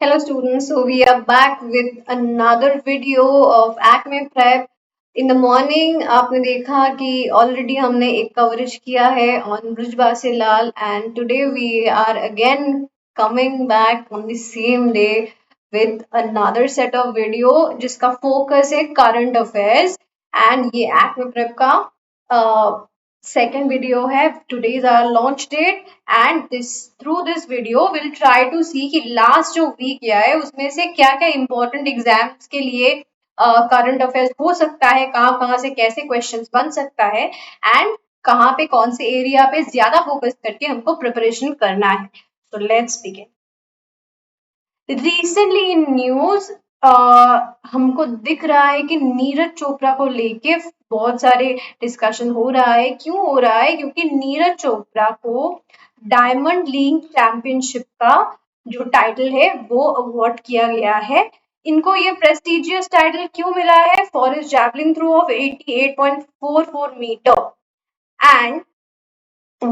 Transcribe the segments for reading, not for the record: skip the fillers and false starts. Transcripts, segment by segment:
Hello students, so we are back with another video of Acme Prep. In the morning आपने देखा कि already हमने एक coverage किया है on Brijbasi Lal and today we are again coming back on the same day with another set of video जिसका focus है current affairs and ये Acme Prep का second video है. Today is our launch date and this through this video we'll try to see कि last जो week गया है उसमें से क्या क्या important exams के लिए करंट अफेयर्स हो सकता है, कहाँ कहाँ से कैसे क्वेश्चंस बन सकता है एंड कहाँ पे कौन से एरिया पे ज्यादा फोकस करके हमको प्रिपरेशन करना है. तो let's begin. Recently in news हमको दिख रहा है कि नीरज चोपड़ा को लेके बहुत सारे डिस्कशन हो रहा है. क्यों हो रहा है? क्योंकि नीरज चोपड़ा को डायमंड लीग चैंपियनशिप का जो टाइटल है वो अवार्ड किया गया है. इनको ये प्रेस्टिजियस टाइटल क्यों मिला है? For his javelin throw of 88.44 metre. And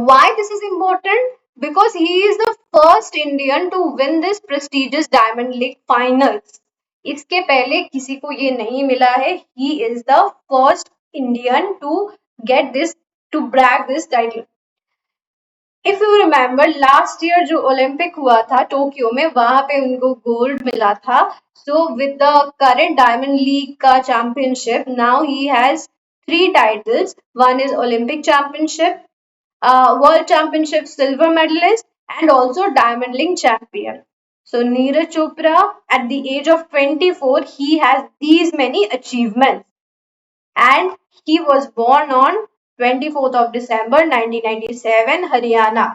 why this is important? Because he is the first Indian to win this prestigious Diamond League finals. इसके पहले किसी को ये नहीं मिला है. He is the first Indian to get this, to brag this title. If you remember last year जो Olympic हुआ था टोक्यो में, वहां पे उनको गोल्ड मिला था. So with the current Diamond League का championship, now he has three titles. One is Olympic championship, World Championship silver medalist, and also Diamond League champion. So Neeraj Chopra, at the age of 24, he has these many achievements, and he was born on 24th of December 1997, Haryana.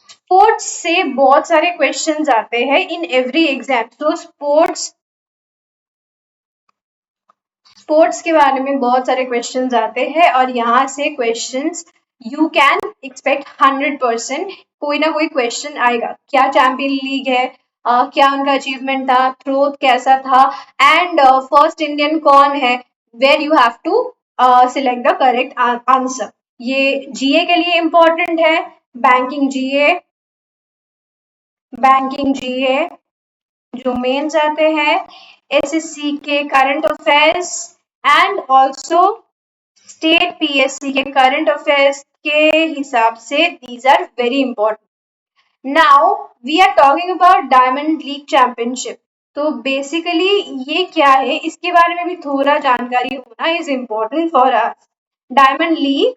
Sports से बहुत सारे questions आते हैं in every exam. तो sports के बारे में बहुत सारे क्वेश्चंस आते हैं और यहाँ से क्वेश्चंस यू कैन एक्सपेक्ट 100%. कोई ना कोई क्वेश्चन आएगा. क्या चैंपियन लीग है, क्या उनका अचीवमेंट था, थ्रोथ कैसा था, एंड फर्स्ट इंडियन कौन है, where you have to select the correct answer. ये जीए के लिए इंपॉर्टेंट है. बैंकिंग जीए जो मेंस आते हैं, एसएससी के current affairs and also state PSC के करंट अफेयर्स के हिसाब से these are very important. Now we are talking about diamond league championship. तो बेसिकली ये क्या है, इसके बारे में भी थोड़ा जानकारी होना is important for us. Diamond league,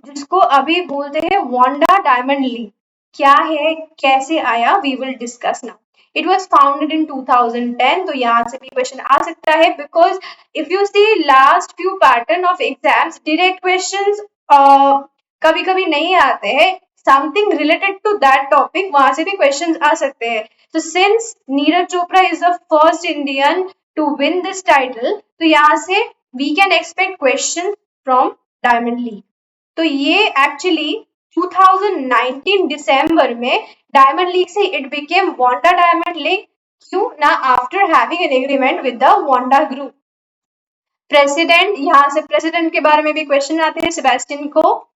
जिसको अभी बोलते हैं वांडा डायमंड लीग, क्या है, कैसे आया, we will discuss now. It was founded in 2010. तो यहाँ से भी क्वेश्चन आ सकता है because if you see last few pattern of exams, direct question कभी कभी नहीं आते हैं. Something related to that topic, वहां से भी क्वेश्चन आ सकते हैं. तो since Neeraj Chopra is the first Indian to win this title, तो यहाँ से we can expect question from diamond league. तो ये एक्चुअली 2019 दिसंबर में डायमंड लीग से it became Wanda diamond league. क्यों ना? After having an agreement with the Wanda group. President, यहाँ से प्रेसिडेंट के बारे में भी क्वेश्चन आते हैं, सेबेस्टियन को.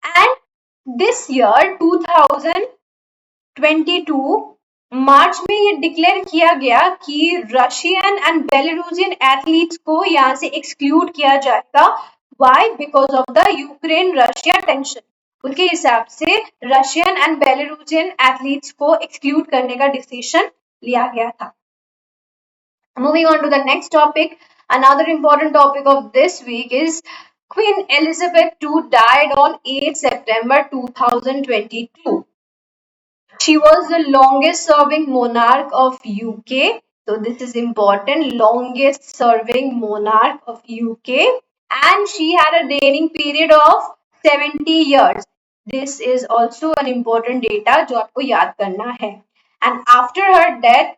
एंड दिस ईयर 2022 मार्च में ये डिक्लेयर किया गया कि रशियन एंड बेलारूसियन एथलीट्स को यहाँ से एक्सक्लूड किया जाएगा. Why? Because of the Ukraine Russia tension. उनके हिसाब से रशियन एंड बेलारूसियन एथलीट्स को एक्सक्लूड करने का डिसीजन लिया गया था. Moving on to the next topic, another important topic of this week is Queen Elizabeth II died on 8 September 2022. She was the longest serving monarch of UK. So this is important, longest serving monarch of UK, and she had a reigning period of 70 years. This is also an important data जो आपको याद करना है. And after her death,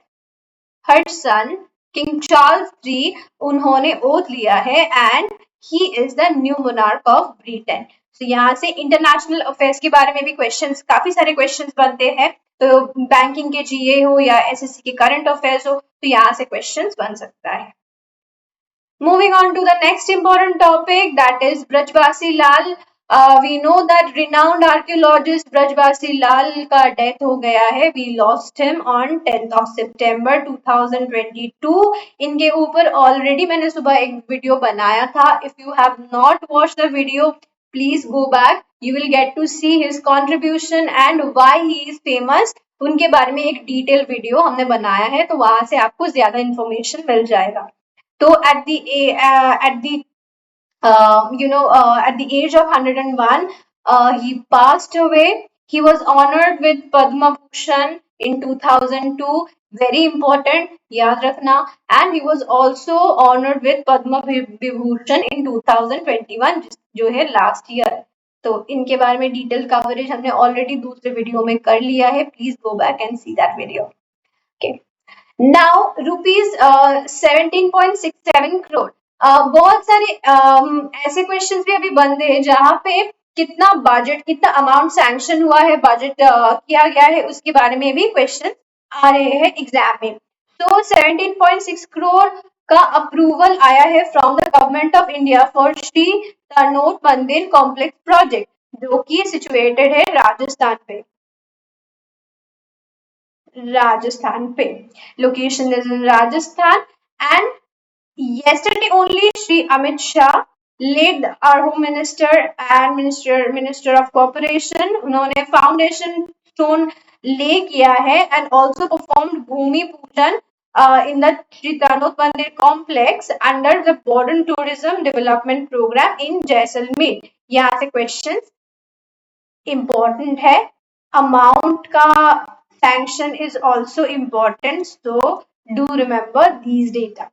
her son king Charles III, उन्होंने oath लिया है and he is the new monarch of Britain. तो यहाँ से इंटरनेशनल अफेयर्स के बारे में भी क्वेश्चंस, काफी सारे क्वेश्चंस बनते हैं. तो बैंकिंग के जीए हो या एसएससी के करंट अफेयर्स हो, तो यहाँ से क्वेश्चंस बन सकता है. Moving on to the next important topic, that is Brajbasi Lal. We know that renowned archaeologist ब्रजवासी लाल का डेथ हो गया है. We lost him on 10th of September 2022. इनके ऊपर ऑलरेडी मैंने सुबह एक वीडियो बनाया था. If you have not watched the video, please go back. You will get to see his contribution and why he is famous. उनके बारे में एक डिटेल वीडियो हमने बनाया है, तो वहां से आपको ज्यादा इंफॉर्मेशन मिल जाएगा. तो at the at the age of 101, he passed away. He was honored with Padma Bhushan in 2002. Very important, याद रखना. And he was also honored with Padma Vibhushan in 2021, जो है last year. तो इनके बारे में डिटेल कवरेज हमने already दूसरे वीडियो में कर लिया है. Please go back and see that video. Okay. Now rupees 17.67 crore. बहुत सारे ऐसे क्वेश्चंस भी अभी बन रहे हैं जहां पे कितना बजट, कितना अमाउंट सैंक्शन हुआ है, बजट किया गया है, उसके बारे में भी क्वेश्चन आ रहे हैं एग्जाम में. तो 17.6 करोड़ का अप्रूवल आया है from the government of India for Shri Tanot मंदिर कॉम्प्लेक्स प्रोजेक्ट, जो कि सिचुएटेड है राजस्थान पे. Location is in Rajasthan. And yesterday only Shri Amit Shah, led our Home Minister and Minister of Cooperation, उन्होंने फाउंडेशन स्टोन ले किया है and also performed भूमि पूजन in the Shri Tanot Mandir complex under the Modern Tourism Development Program in Jaisalmer. यहाँ से questions important है. Amount का sanction is also important, so do remember these data.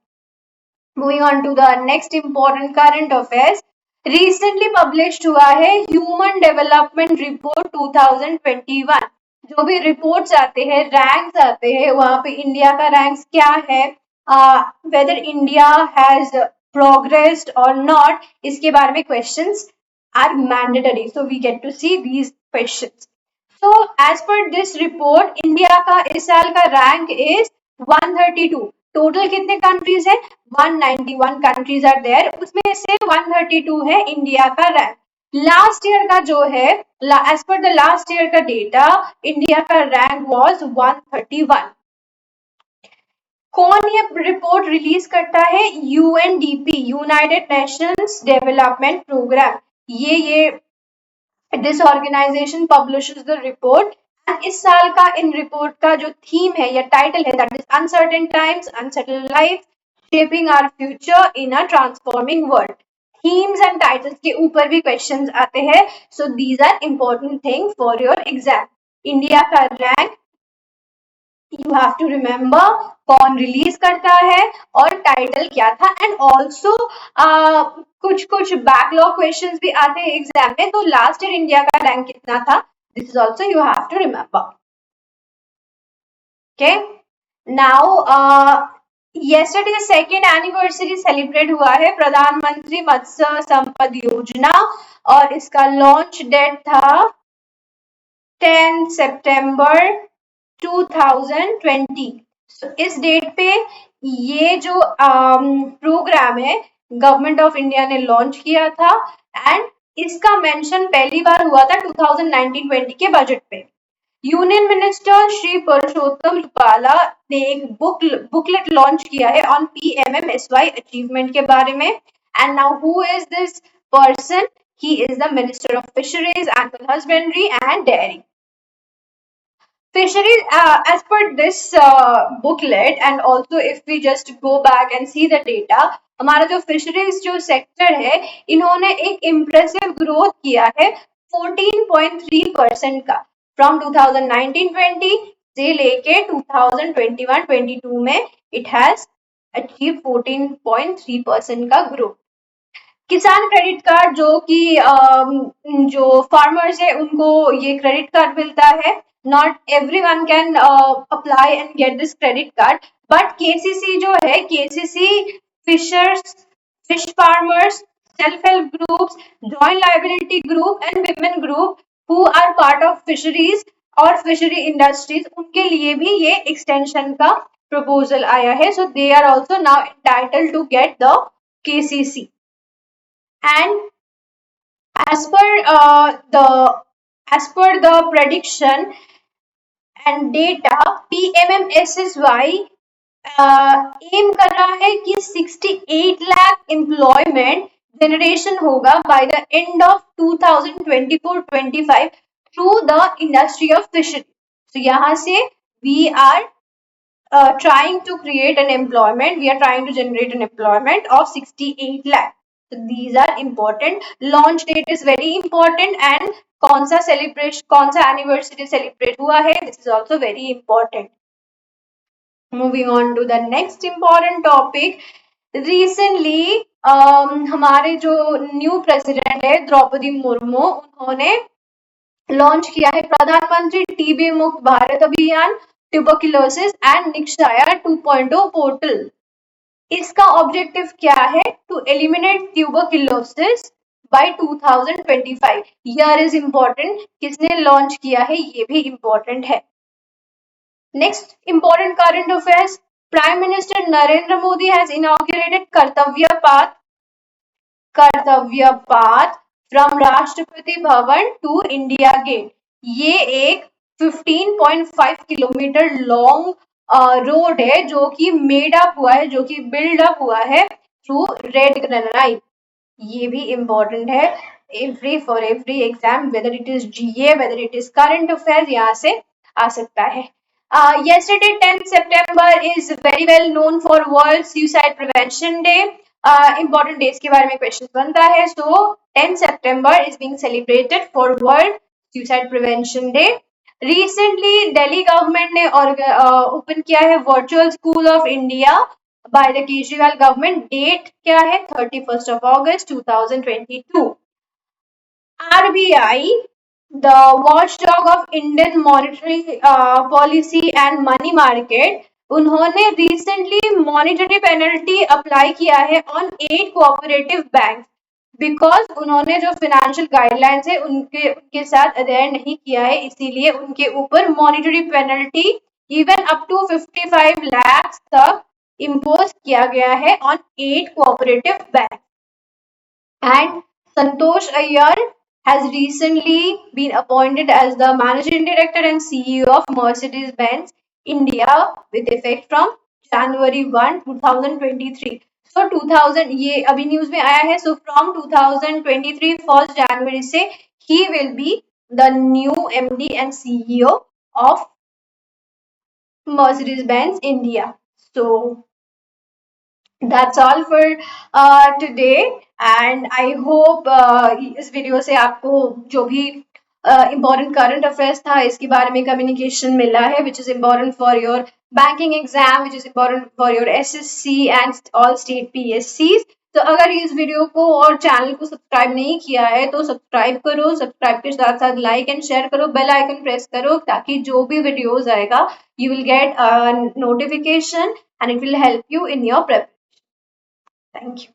Moving on to the next important current affairs. Recently published हुआ है Human Development Report 2021. जो भी reports आते हैं, ranks आते हैं, वहां पे इंडिया का ranks क्या है, whether India has progressed or not, इसके बारे में questions are mandatory. So we get to see these questions. So as per this report, India का इस साल का rank is 132. टोटल कितने कंट्रीज है? 191 कंट्रीज आर देयर. उसमें से 132 है इंडिया का रैंक. लास्ट ईयर का जो है, as per the last year का डेटा, इंडिया का रैंक वाज 131. कौन ये रिपोर्ट रिलीज करता है? UNDP, United Nations Development Programme. ये this organisation publishes the report. इस साल का इन रिपोर्ट का जो थीम है या टाइटल है, that is uncertain times, unsettled life, shaping our future in a transforming world. Themes and titles के ऊपर भी क्वेश्चंस आते हैं. So these are important thing for your exam. India का rank you have to remember, कौन release करता है और टाइटल क्या था. एंड ऑल्सो कुछ बैकलॉग क्वेश्चंस भी आते हैं एग्जाम में. तो लास्ट ईयर इंडिया का रैंक कितना था, this is also you have to remember. Okay, now yesterday second anniversary celebrate हुआ है प्रधानमंत्री मत्स्य संपद योजना, और इसका लॉन्च डेट था 10 सितंबर 2020. so, इस डेट पे ये जो प्रोग्राम है गवर्नमेंट ऑफ इंडिया ने लॉन्च किया था. एंड इसका मेंशन पहली बार हुआ था 2019-20 के बजट पे. यूनियन मिनिस्टर श्री परषोत्तम रुपाला ने एक बुकलेट लॉन्च किया है ऑन PMMSY अचीवमेंट के बारे में. And now who is this person? He is the minister of fisheries, animal husbandry and dairy. Fisheries, as per this booklet, and also if we just go back and see the data, हमारा जो fisheries जो sector है, इन्होंने एक impressive growth किया है 14.3% का. From 2019-20 से लेके 2021-22 में इट हैज अचीव 14.3% का ग्रोथ. किसान क्रेडिट कार्ड, जो कि जो फार्मर्स है उनको ये क्रेडिट कार्ड मिलता है. Not everyone can apply and get this credit card, but KCC जो है, KCC fishers, fish farmers, self help groups, joint liability group and women group who are part of fisheries और fishery industries, उनके लिए भी ये extension का proposal आया है. So they are also now entitled to get the KCC. And As per the prediction and data, PMMSSY aim कर रहा है कि 68 लाख एम्प्लॉयमेंट जनरेशन होगा by the end of 2024-25 through the industry of fishery. तो यहाँ से we are trying to create an employment, we are trying to generate an employment of 68 lakh. So these are important. Launch date is very important and कौन सा celebration, कौन सा anniversary celebrate हुआ है, this is also very important. Moving on to the next important topic. Recently हमारे जो new president है द्रौपदी मुर्मू, उन्होंने लॉन्च किया है प्रधानमंत्री TB Mukt Bharat Abhiyan, tuberculosis and Nikshay 2.0 portal. इसका ऑब्जेक्टिव क्या है? To eliminate tuberculosis by 2025. Year is important, किसने लॉन्च किया है ये भी इम्पोर्टेंट है. Next important current affairs. Prime minister Narendra Modi has inaugurated Kartavya Path from Rashtrapati Bhavan to India gate. ये एक 15.5 किलोमीटर लॉन्ग रोड है जो कि मेड अप हुआ है, जो कि बिल्ड अप हुआ है थ्रू रेड ग्रेनाइट. ये भी इम्पोर्टेंट है for every exam, whether it is GA, whether it is current affairs, यहाँ से आ सकता है. Yesterday 10th September is very well known for World Suicide Prevention Day. Important days के बारे में क्वेश्चन बनता है. So 10th September is being celebrated for World Suicide Prevention Day. Recently Delhi government ने ओपन किया है virtual school of India by the Kejriwal government. Date क्या है? 31st of August 2022. RBI, the watchdog of Indian monetary policy and money market, उन्होंने recently monetary penalty apply किया है on 8 cooperative banks because उन्होंने जो financial guidelines है उनके साथ adhere नहीं किया है, इसीलिए उनके ऊपर monetary penalty even up to 55 lakhs तक impose किया गया है on 8 cooperative banks. And Santosh Iyer has recently been appointed as the Managing Director and CEO of Mercedes-Benz India with effect from January 1, 2023. So 2000 ये अभी news में आया है. So from 2023 1st January से he will be the new MD and CEO of Mercedes-Benz India. So that's all for today and I hope इस video से आपको जो भी important current affairs था इसके बारे में communication मिला है, which is important for your banking exam, which is important for your SSC and all state PSCs. तो अगर इस वीडियो को और चैनल को सब्सक्राइब नहीं किया है तो सब्सक्राइब करो, सब्सक्राइब के साथ साथ लाइक एंड शेयर करो, बेल आइकन प्रेस करो ताकि जो भी वीडियोस आएगा you will get a notification and it will help you in your preparation. Thank you.